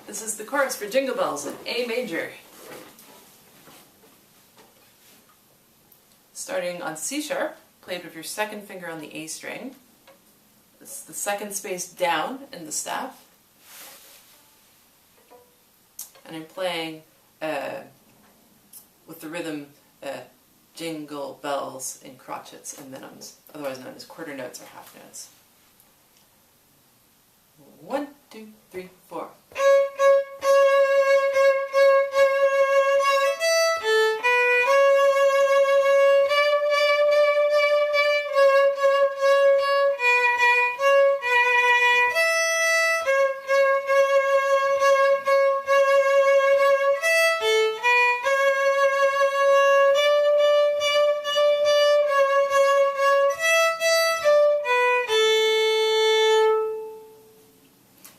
This is the chorus for Jingle Bells in A major. Starting on C sharp, played with your second finger on the A string. It's the second space down in the staff. And I'm playing with the rhythm Jingle Bells in crotchets and minims, otherwise known as quarter notes or half notes. 1, 2, 3, 4.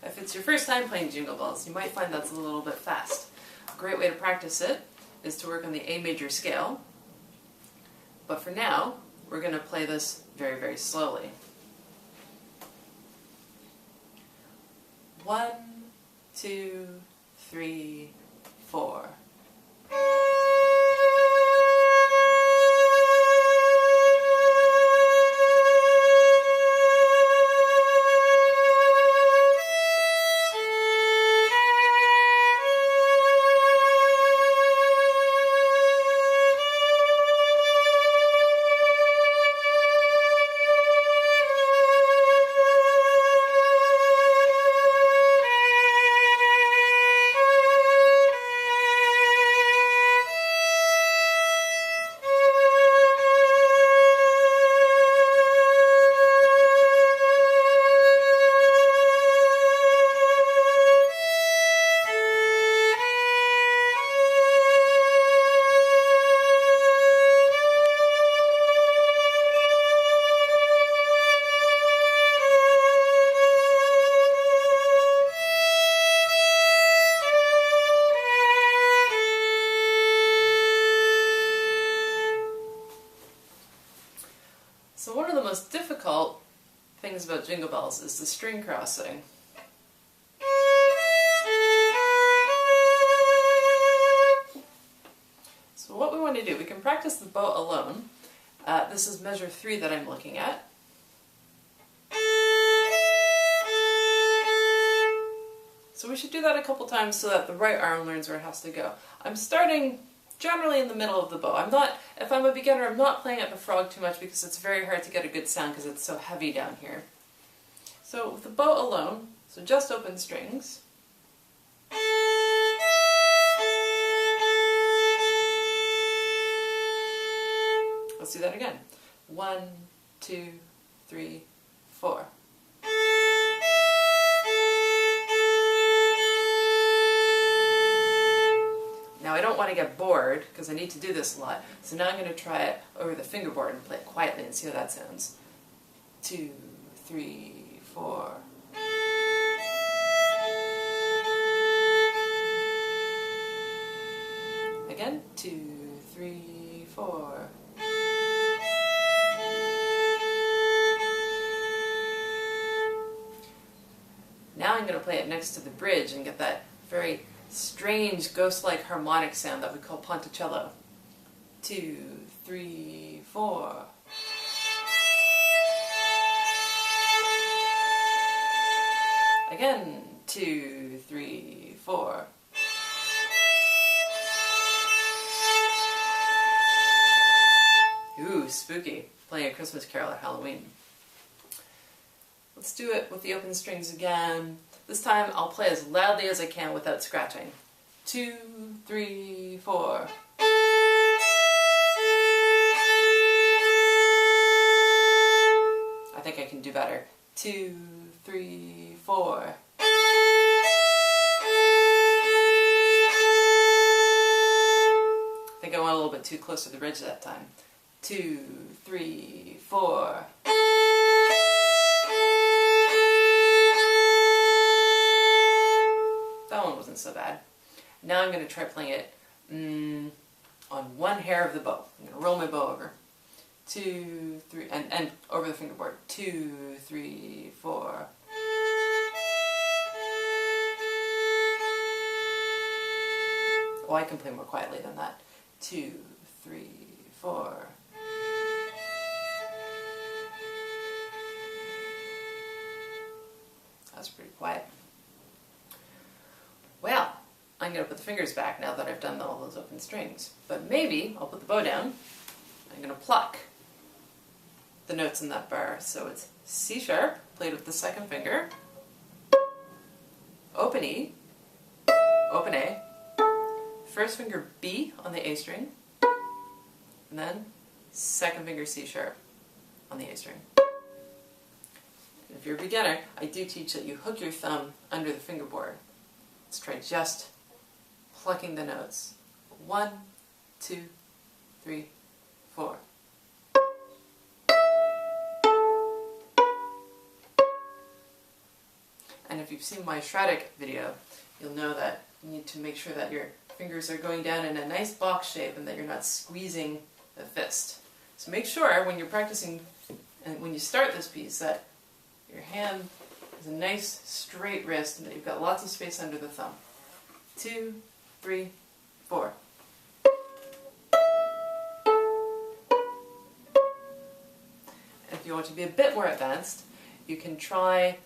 If it's your first time playing Jingle Bells, you might find that's a little bit fast. A great way to practice it is to work on the A major scale, but for now, we're going to play this very, very slowly. 1, 2, 3, 4. So one of the most difficult things about Jingle Bells is the string crossing. So what we want to do, we can practice the bow alone. This is measure 3 that I'm looking at. So we should do that a couple times so that the right arm learns where it has to go. I'm starting generally in the middle of the bow. If I'm a beginner, I'm not playing at the frog too much because it's very hard to get a good sound because it's so heavy down here. So with the bow alone, so just open strings. Let's do that again. 1, 2, 3, 4. Now I don't want to get bored because I need to do this a lot, so now I'm going to try it over the fingerboard and play it quietly and see how that sounds. 2, 3, 4. Again, 2, 3, 4. Now I'm going to play it next to the bridge and get that very strange ghost-like harmonic sound that we call ponticello. 2, 3, 4. Again, 2, 3, 4. Ooh, spooky. Playing a Christmas carol at Halloween. Let's do it with the open strings again. This time I'll play as loudly as I can without scratching. 2, 3, 4. I think I can do better. 2, 3, 4. I think I went a little bit too close to the bridge that time. 2, 3, 4. That one wasn't so bad. Now I'm going to try playing it on one hair of the bow. I'm going to roll my bow over. 2, 3, and over the fingerboard. 2, 3, 4. Oh, I can play more quietly than that. 2, 3, 4. That's pretty quiet. Well, I'm going to put the fingers back now that I've done all those open strings. But maybe I'll put the bow down. I'm going to pluck the notes in that bar. So it's C sharp, played with the second finger, open E, open A, first finger B on the A string, and then second finger C sharp on the A string. If you're a beginner, I do teach that you hook your thumb under the fingerboard. Let's try just plucking the notes. 1, 2, 3, 4. And if you've seen my Shradik video, you'll know that you need to make sure that your fingers are going down in a nice box shape and that you're not squeezing the fist. So make sure when you're practicing and when you start this piece that your hand has a nice straight wrist and that you've got lots of space under the thumb. 2, 3, 4. If you want to be a bit more advanced, you can try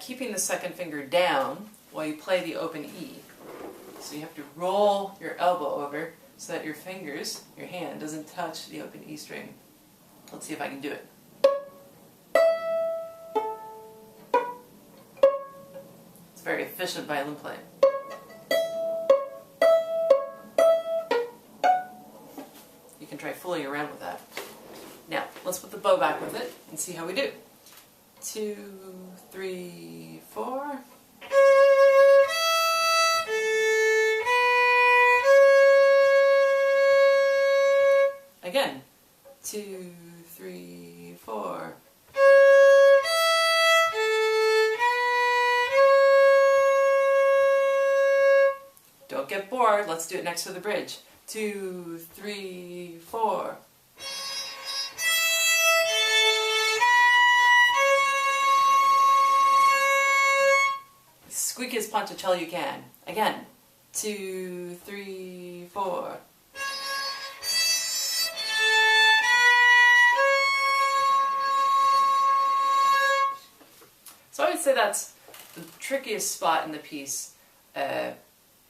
keeping the second finger down while you play the open E. So you have to roll your elbow over so that your fingers, your hand, doesn't touch the open E string. Let's see if I can do it. It's very efficient violin playing. You can try fooling around with that. Now, let's put the bow back with it and see how we do. 2, 3, 4. Again. 2, 3, 4. Don't get bored. Let's do it next to the bridge. 2, 3, 4. Squeakiest ponticello you can. Again. 2, 3, 4. So I would say that's the trickiest spot in the piece,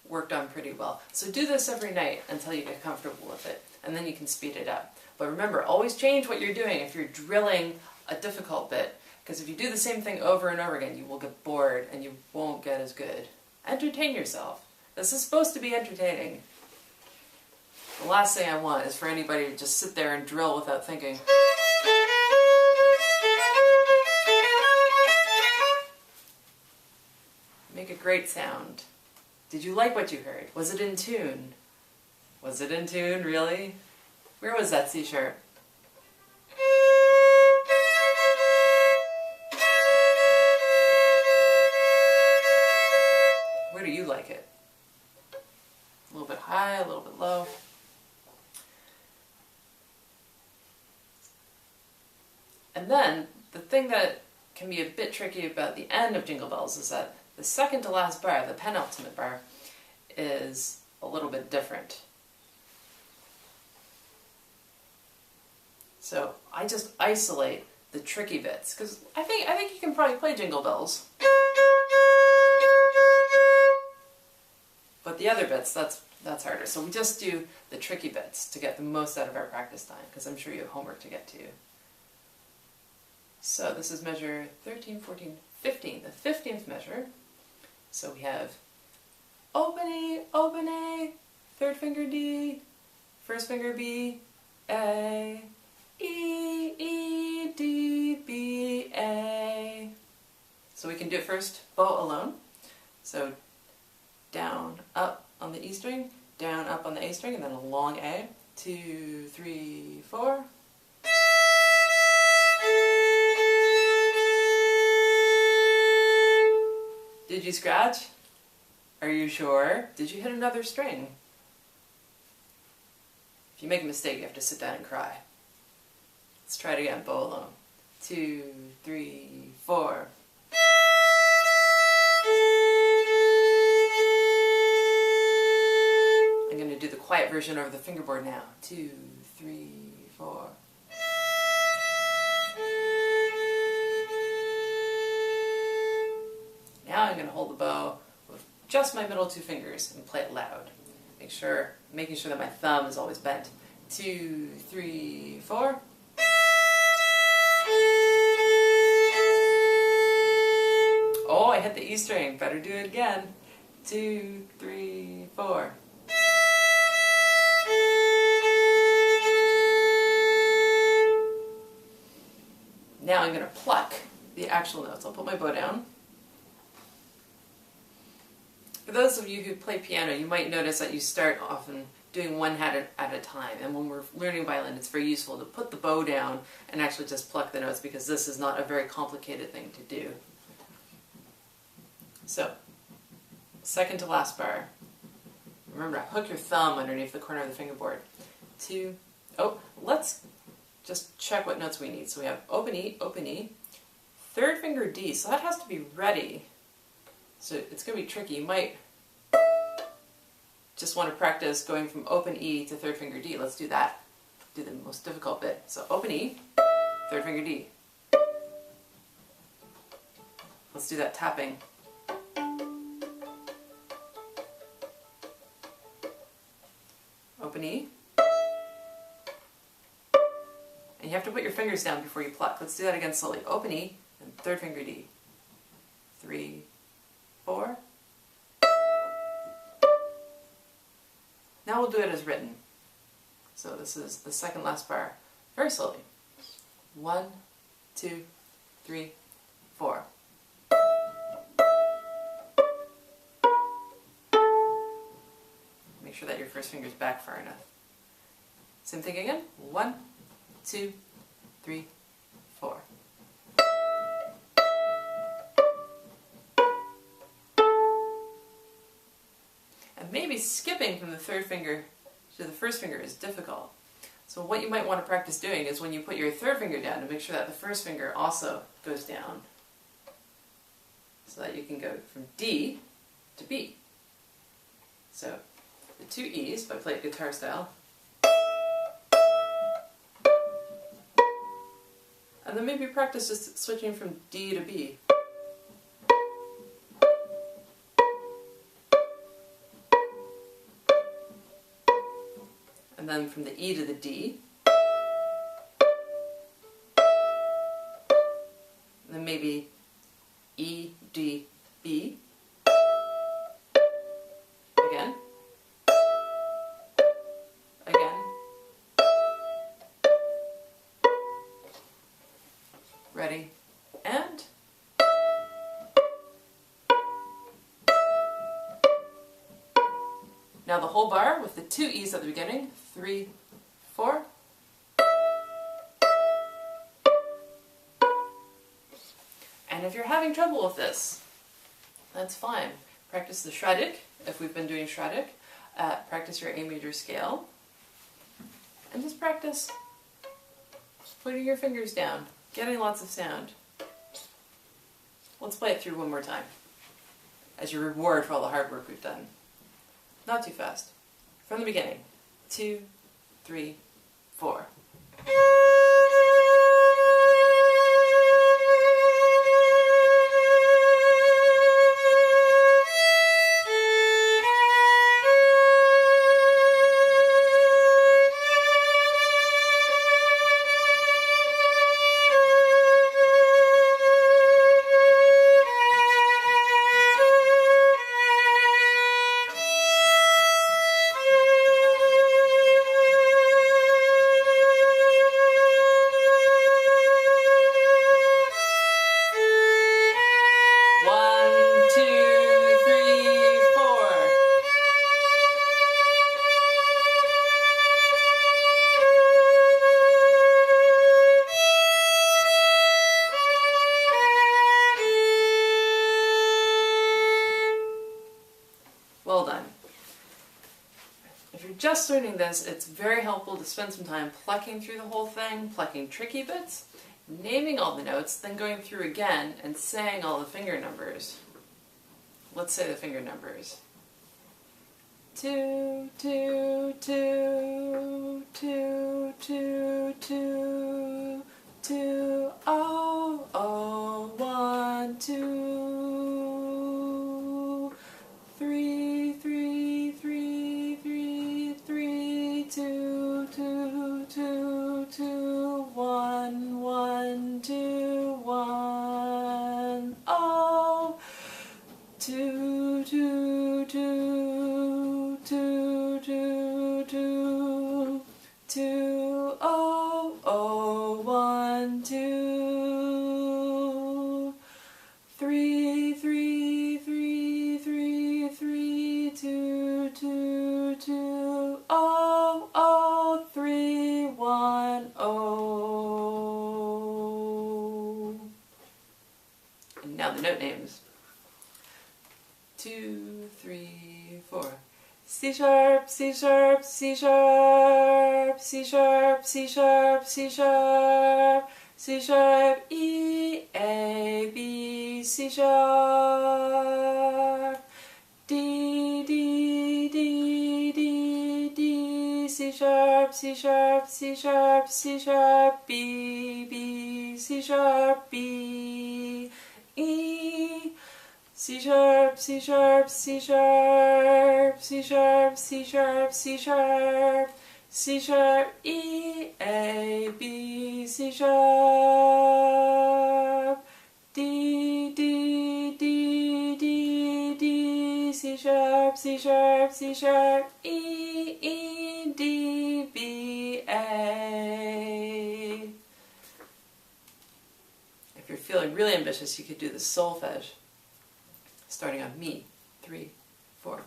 worked on pretty well. So do this every night until you get comfortable with it, and then you can speed it up. But remember, always change what you're doing if you're drilling a difficult bit, because if you do the same thing over and over again, you will get bored and you won't get as good. Entertain yourself. This is supposed to be entertaining. The last thing I want is for anybody to just sit there and drill without thinking. Make a great sound. Did you like what you heard? Was it in tune? Was it in tune, really? Where was that C sharp? Where do you like it? A little bit high, a little bit low. And then, the thing that can be a bit tricky about the end of Jingle Bells is that the second to last bar, the penultimate bar, is a little bit different. So I just isolate the tricky bits, because I think you can probably play Jingle Bells. But the other bits, that's harder. So we just do the tricky bits to get the most out of our practice time, because I'm sure you have homework to get to. So this is measure 13, 14, 15, the 15th measure. So we have open A, third finger D, first finger B, A, E, E, D, B, A. So we can do it first, bow alone. So down, up on the E string, down, up on the A string, and then a long A. 2, 3, 4. Did you scratch? Are you sure? Did you hit another string? If you make a mistake, you have to sit down and cry. Let's try it again, bow alone. 2, 3, 4. And quiet version over the fingerboard now. 2, 3, 4. Now I'm going to hold the bow with just my middle 2 fingers and play it loud. Making sure that my thumb is always bent. 2, 3, 4. Oh, I hit the E string. Better do it again. 2, 3, 4. Now I'm going to pluck the actual notes. I'll put my bow down. For those of you who play piano, you might notice that you start often doing one hand at a time. And when we're learning violin, it's very useful to put the bow down and actually just pluck the notes, because this is not a very complicated thing to do. So, second to last bar. Remember to hook your thumb underneath the corner of the fingerboard. 2. Oh, let's just check what notes we need. So we have open E, 3rd finger D, so that has to be ready. So it's going to be tricky. You might just want to practice going from open E to 3rd finger D. Let's do that. Do the most difficult bit. So open E, 3rd finger D. Let's do that tapping. Open E. And you have to put your fingers down before you pluck. Let's do that again slowly. Open E, and 3rd finger D. 3, 4. Now we'll do it as written. So this is the second last bar. Very slowly. 1, 2, 3, 4. Make sure that your first finger's back far enough. Same thing again. 1, 2, 3, 4. And maybe skipping from the 3rd finger to the 1st finger is difficult. So what you might want to practice doing is when you put your 3rd finger down, to make sure that the 1st finger also goes down, so that you can go from D to B. So the 2 E's, if I play it guitar style. And then maybe practice just switching from D to B. And then from the E to the D. And then maybe E, D, B. Again. Again. Ready, and now the whole bar with the 2 E's at the beginning. 3, 4. And if you're having trouble with this, that's fine. Practice the Schradig, if we've been doing Schradig. Practice your A major scale. And just practice putting your fingers down, getting lots of sound. Let's play it through one more time, as your reward for all the hard work we've done. Not too fast. From the beginning. 2, 3, 4. Well done. If you're just learning this, it's very helpful to spend some time plucking through the whole thing, plucking tricky bits, naming all the notes, then going through again and saying all the finger numbers. Let's say the finger numbers. two, two, two, two, two, two, two, oh, oh, one, two, three, three, three, three, three, two, two, two, two, one, one, two, one, oh, two, two, two, two, two, two, two, oh, oh, one, two, three, three, three, three, three, two, two, two, oh, oh, three, one, oh. And now the note names. 2, 3, 4. C sharp, C sharp, C sharp, C sharp, C sharp, C sharp, C sharp, E, A, B, C sharp, D, D, D, D, D, C sharp, C sharp, C sharp, C sharp, B, B, C sharp, B, E, C sharp, C sharp, C sharp, C sharp, C sharp, C sharp, C sharp, E, A, B, C sharp, D, D, D, D, D, C sharp, C sharp, C sharp, E, E, D, B, A. If you're feeling really ambitious, you could do the solfege. Starting on mi, 3, 4.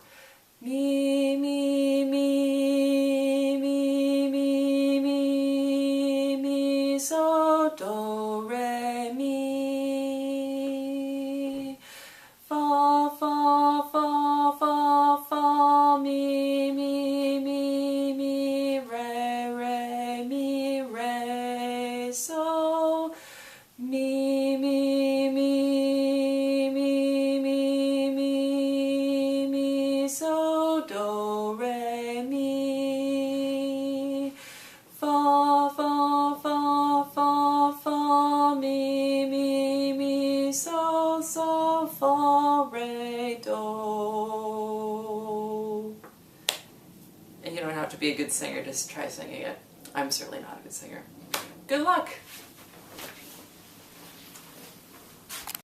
Mi, mi, mi, mi, mi, mi, mi, so, do, re, mi. Fa, fa, fa, fa, fa, mi, mi, mi, mi, re, mi, re, so, mi, mi, mi. So, do, re, mi, fa, fa, fa, fa, fa, mi, mi, mi, so, so, fa, re, do. And you don't have to be a good singer, just try singing it. I'm certainly not a good singer. Good luck!